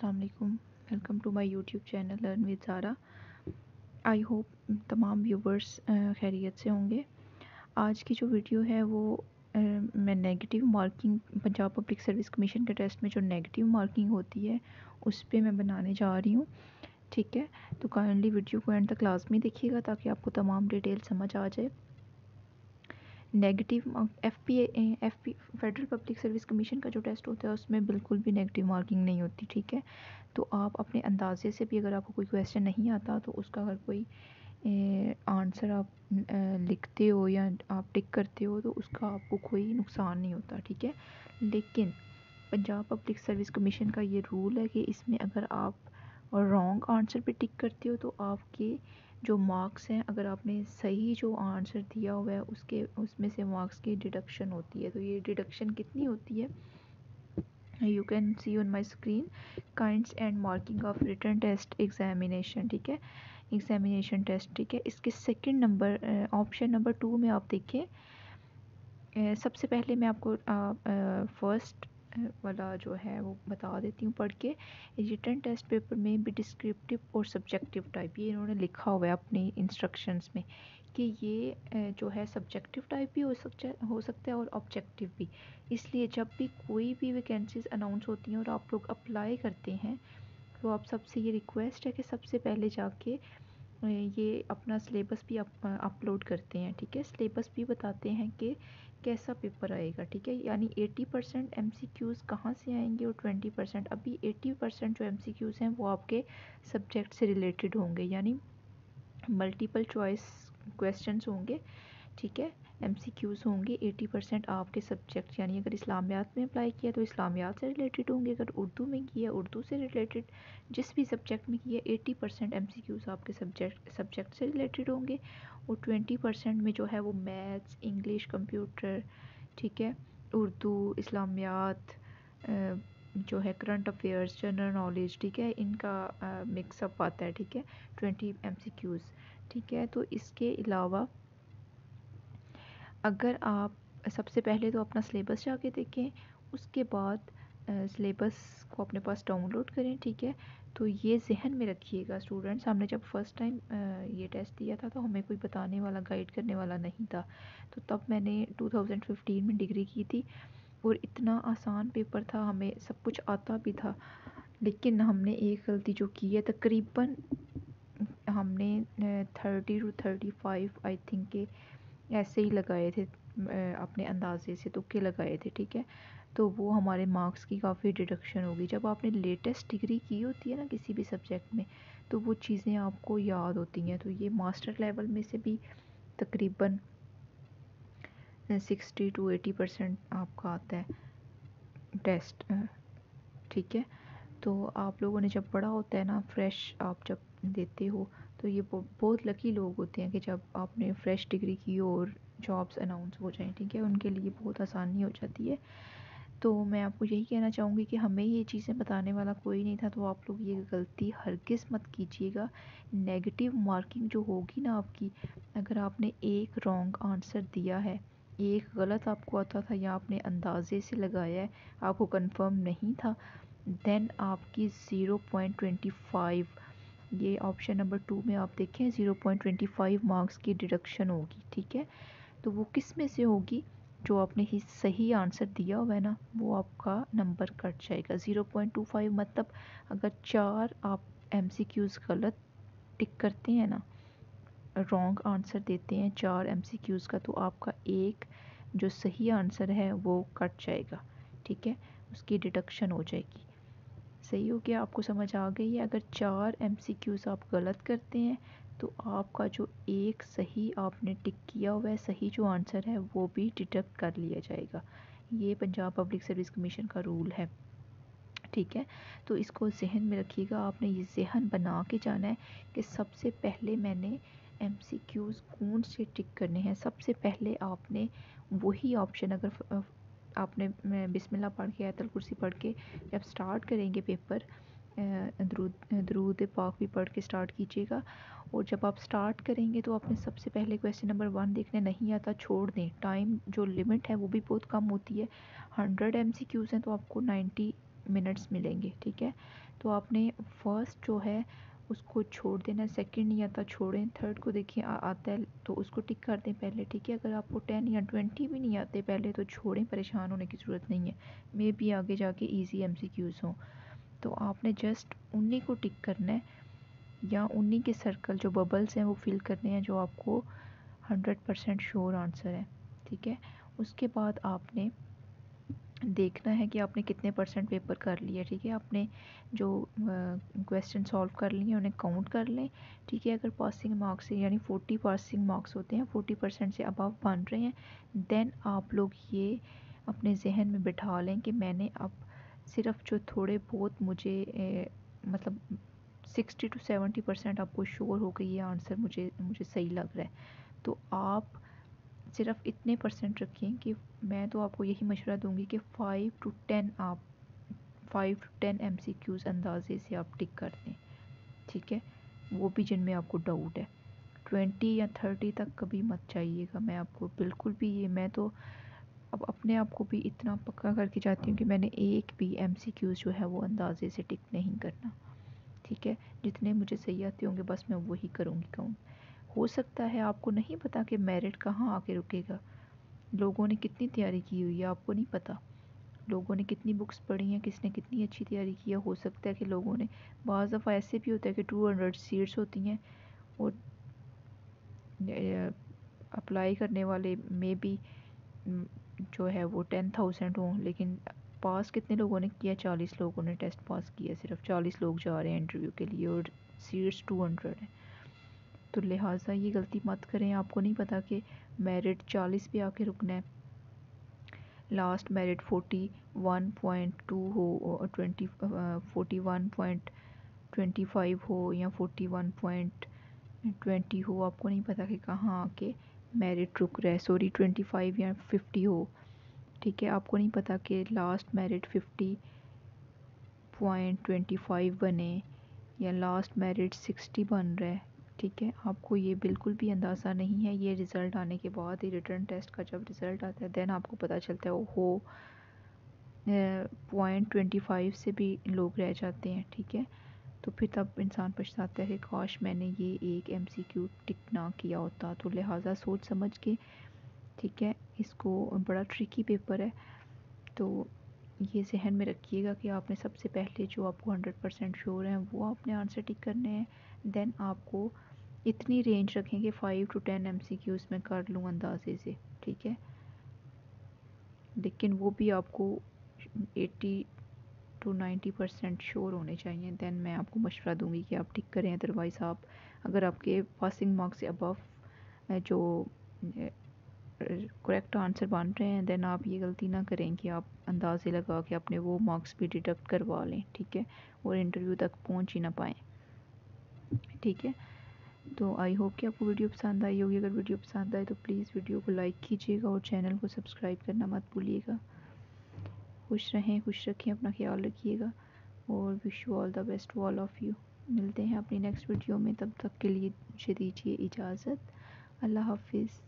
अस्सलाम वालेकुम। Welcome to my YouTube channel learn with Zara. I hope तमाम व्यूवर्स खैरियत से होंगे। आज की जो वीडियो है वो मैं negative marking Punjab public service commission के टेस्ट में जो नेगेटिव मार्किंग होती है उस पर मैं बनाने जा रही हूँ। ठीक है, तो काइंडली वीडियो को एंड तक लाजमी देखिएगा ताकि आपको तमाम डिटेल समझ आ जाए। Negative F P federal public service commission का जो टेस्ट होता है उसमें बिल्कुल भी नेगेटिव मार्किंग नहीं होती। ठीक है, तो आप अपने अंदाजे से भी अगर आपको कोई क्वेश्चन नहीं आता तो उसका अगर कोई आंसर आप लिखते हो या आप टिक करते हो तो उसका आपको कोई नुकसान नहीं होता। ठीक है, लेकिन पंजाब पब्लिक सर्विस कमीशन का ये रूल है कि इसमें अगर आप रॉन्ग आंसर पे टिक करते हो तो आपके जो मार्क्स हैं, अगर आपने सही जो आंसर दिया हुआ है उसमें से मार्क्स की डिडक्शन होती है। तो ये डिडक्शन कितनी होती है, you can see on my screen kinds and marking of written test examination. ठीक है, एग्जामिनेशन टेस्ट। ठीक है, इसके सेकंड नंबर ऑप्शन नंबर 2 में आप देखें। सबसे पहले मैं आपको फर्स्ट वाला जो है वो बता देती हूँ पढ़ के। रिटन टेस्ट पेपर में भी डिस्क्रिप्टिव और सब्जेक्टिव टाइप, ये इन्होंने लिखा हुआ है अपनी इंस्ट्रक्शंस में कि ये जो है सब्जेक्टिव टाइप भी हो सकता है और ऑब्जेक्टिव भी। इसलिए जब भी कोई भी वैकेंसीज अनाउंस होती हैं और आप लोग अप्लाई करते हैं तो आप सबसे ये रिक्वेस्ट है कि सबसे पहले जाके ये अपना सिलेबस भी अपलोड करते हैं। ठीक है, सिलेबस भी बताते हैं कि कैसा पेपर आएगा। ठीक है, यानी 80% MCQs कहाँ से आएंगे और 20%, अभी 80% जो MCQs हैं वो आपके सब्जेक्ट से रिलेटेड होंगे, यानी मल्टीपल चॉइस क्वेश्चंस होंगे। ठीक है, MCQs होंगे 80% आपके सब्जेक्ट, यानी अगर इस्लामियात में अप्लाई किया तो इस्लामियात से रिलेटेड होंगे, अगर उर्दू में किया उर्दू से रिलेटेड, जिस भी सब्जेक्ट में किया 80% MCQs आपके सब्जेक्ट से रिलेटेड होंगे। और 20% में जो है वो मैथ्स, इंग्लिश, कंप्यूटर, ठीक है, उर्दू, इस्लामियात, जो है करंट अफेयर्स, जनरल नॉलेज, ठीक है, इनका मिक्सअप आता है। ठीक है, 20 MCQs। ठीक है, तो इसके अलावा अगर आप सबसे पहले तो अपना सिलेबस जाके देखें, उसके बाद सिलेबस को अपने पास डाउनलोड करें। ठीक है, तो ये जहन में रखिएगा स्टूडेंट्स, हमने जब फर्स्ट टाइम ये टेस्ट दिया था तो हमें कोई बताने वाला, गाइड करने वाला नहीं था। तो तब मैंने 2015 में डिग्री की थी और इतना आसान पेपर था, हमें सब कुछ आता भी था, लेकिन हमने एक गलती जो की है, तकरीबन हमने 30 to 35 आई थिंक के ऐसे ही लगाए थे, अपने अंदाजे से तुक्के लगाए थे। ठीक है, तो वो हमारे मार्क्स की काफ़ी डिडक्शन होगी। जब आपने लेटेस्ट डिग्री की होती है ना किसी भी सब्जेक्ट में, तो वो चीज़ें आपको याद होती हैं। तो ये मास्टर लेवल में से भी तकरीबन 60 to 80% आपका आता है टेस्ट। ठीक है, तो आप लोगों ने जब पढ़ा होता है ना, फ्रेश आप जब देते हो, तो ये बहुत लकी लोग होते हैं कि जब आपने फ्रेश डिग्री की हो और जॉब्स अनाउंस हो जाएं। ठीक है, उनके लिए बहुत आसानी हो जाती है। तो मैं आपको यही कहना चाहूँगी कि हमें ये चीज़ें बताने वाला कोई नहीं था, तो आप लोग ये गलती हरगिज़ मत कीजिएगा। नेगेटिव मार्किंग जो होगी ना आपकी, अगर आपने एक रॉन्ग आंसर दिया है, एक गलत आपको आता था या आपने अंदाजे से लगाया है, आपको कंफर्म नहीं था, देन आपकी 0.25, ये ऑप्शन नंबर 2 में आप देखें, 0.25 मार्क्स की डिडक्शन होगी। ठीक है, तो वो किस में से होगी, जो आपने ही सही आंसर दिया हुआ है ना, वो आपका नंबर कट जाएगा। 0.25 मतलब अगर 4 आप MCQs गलत टिक करते हैं ना, रॉन्ग आंसर देते हैं 4 MCQs का, तो आपका एक जो सही आंसर है वो कट जाएगा। ठीक है, उसकी डिडक्शन हो जाएगी। सही हो गया, आपको समझ आ गई है। अगर 4 MCQs आप गलत करते हैं तो आपका जो एक सही आपने टिक किया हुआ है, सही जो आंसर है, वो भी डिडक्ट कर लिया जाएगा। ये पंजाब पब्लिक सर्विस कमीशन का रूल है। ठीक है, तो इसको जहन में रखिएगा, आपने ये जहन बना के जाना है कि सबसे पहले मैंने MCQs कौन से टिक करने हैं। सबसे पहले आपने वही ऑप्शन, अगर आपने बिस्मिल्लाह पढ़ के, आयतल कुर्सी पढ़ के जब स्टार्ट करेंगे पेपर, दरूद पाक भी पढ़ के स्टार्ट कीजिएगा। और जब आप स्टार्ट करेंगे तो आपने सबसे पहले क्वेश्चन नंबर 1 देखने, नहीं आता छोड़ दें, टाइम जो लिमिट है वो भी बहुत कम होती है। 100 MCQs हैं तो आपको 90 मिनट्स मिलेंगे, ठीक है। तो आपने फर्स्ट जो है उसको छोड़ देना, सेकंड नहीं आता छोड़ें, थर्ड को देखिए आता है तो उसको टिक कर दें पहले, ठीक है। अगर आपको 10 या 20 भी नहीं आते पहले तो छोड़ें, परेशान होने की ज़रूरत नहीं है, मे बी आगे जाके ईजी MCQs हों। तो आपने जस्ट उन्हीं को टिक करना है या उन्हीं के सर्कल जो बबल्स हैं वो फिल करने हैं जो आपको 100% श्योर आंसर है, ठीक है। उसके बाद आपने देखना है कि आपने कितने % पेपर कर लिया, ठीक है। आपने जो क्वेश्चन सॉल्व कर लिए उन्हें काउंट कर लें, ठीक है। अगर पासिंग मार्क्स से यानी 40 पासिंग मार्क्स होते हैं, 40% से अबव बन रहे हैं, देन आप लोग ये अपने जहन में बिठा लें कि मैंने अब सिर्फ जो थोड़े बहुत मुझे मतलब 60 to 70% आपको श्योर हो गई ये आंसर मुझे मुझे सही लग रहा है, तो आप सिर्फ इतने % रखें कि मैं तो आपको यही मशवरा दूंगी कि 5 to 10 आप 5 to 10 MCQs अंदाजे से आप टिक कर दें, ठीक है। वो भी जिनमें आपको डाउट है, 20 या 30 तक कभी मत चाहिएगा, मैं आपको बिल्कुल भी ये, मैं तो अब अपने आप को भी इतना पक्का करके जाती हूँ कि मैंने एक भी MCQs जो है वो अंदाजे से टिक नहीं करना, ठीक है। जितने मुझे सही आते होंगे बस मैं वही करूँगी काउंट। हो सकता है आपको नहीं पता कि मेरिट कहाँ आके रुकेगा, लोगों ने कितनी तैयारी की हुई है आपको नहीं पता, लोगों ने कितनी बुक्स पढ़ी हैं, किसने कितनी अच्छी तैयारी की है। हो सकता है कि लोगों ने, बाज़ दफ़ा ऐसे भी होता है कि 200 सीट्स होती हैं और अप्लाई करने वाले में भी जो है वो 10,000 हों, लेकिन पास कितने लोगों ने किया, 40 लोगों ने टेस्ट पास किया, सिर्फ 40 लोग जा रहे हैं इंटरव्यू के लिए और सीट्स 200 हैं। तो लिहाजा ये गलती मत करें, आपको नहीं पता कि मेरिट 40 पे आके रुकना है, लास्ट मेरिट 41.2 हो, 41.25 हो या 41.20 हो, आपको नहीं पता कि कहाँ आके मेरिट रुक रहा है, सॉरी 25 या 50 हो, ठीक है। आपको नहीं पता कि लास्ट मेरिट 50.25 बने या लास्ट मेरिट 60 बन रहा है, ठीक है। आपको ये बिल्कुल भी अंदाज़ा नहीं है, ये रिज़ल्ट आने के बाद ही, रिटर्न टेस्ट का जब रिज़ल्ट आता है देन आपको पता चलता है हो 0.25 से भी लोग रह जाते हैं, ठीक है। तो फिर तब इंसान पछताता है कि काश मैंने ये एक MCQ टिक ना किया होता। तो लिहाजा सोच समझ के, ठीक है, इसको बड़ा ट्रिकी पेपर है, तो ये जहन में रखिएगा कि आपने सबसे पहले जो आपको 100% श्योर हैं वो आपने आंसर टिक करने हैं, देन आपको इतनी रेंज रखें कि 5 to 10 MCQs में कर लूँ अंदाजे से, ठीक है। लेकिन वो भी आपको 80 to 90% श्योर होने चाहिए, देन मैं आपको मशवरा दूंगी कि आप टिक करें। अदरवाइज़ आप, अगर आपके पासिंग मार्क्स से अबव जो करेक्ट आंसर बन रहे हैं, देन आप ये गलती ना करें कि आप अंदाज़े लगा के अपने वो मार्क्स भी डिडक्ट करवा लें, ठीक है, और इंटरव्यू तक पहुंच ही ना पाएँ, ठीक है। तो आई होप कि आपको वीडियो पसंद आई होगी, अगर वीडियो पसंद आए तो प्लीज़ वीडियो को लाइक कीजिएगा और चैनल को सब्सक्राइब करना मत भूलिएगा। खुश रहें, खुश रखें, अपना ख्याल रखिएगा और wish you all the best to all of you. मिलते हैं अपनी नेक्स्ट वीडियो में, तब तक के लिए मुझे दीजिए इजाज़त। अल्लाह हाफिज़।